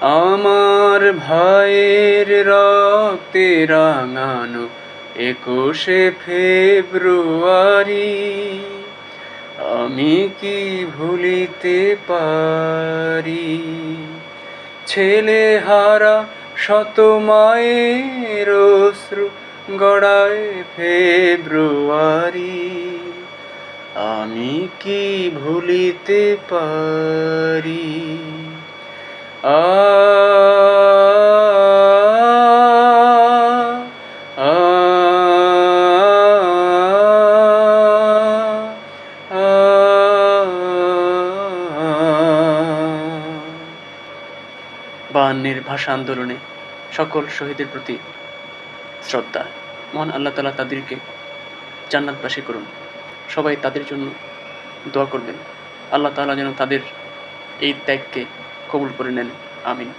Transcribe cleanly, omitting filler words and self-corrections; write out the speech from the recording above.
আমার ভাইয়ের রক্তে রাঙানো ২১শে ফেব্রুয়ারি আমি কি ভুলিতে পারি। ছেলেহারা শত মায়ের অশ্রু গড়ায় ফেব্রুয়ারি আমি কি ভুলিতে পারি। আ আ আ ৫২-এর ভাষা আন্দোলনে সকল শহীদের প্রতি শ্রদ্ধা। মহান আল্লাহ তাআলা তাদেরকে জান্নাতবাসী করুন। সবাই তাদের জন্য দোয়া করবেন। আল্লাহ তাআলা যেন তাদের এই ত্যাগকে কবুল করে নেন। আমিন।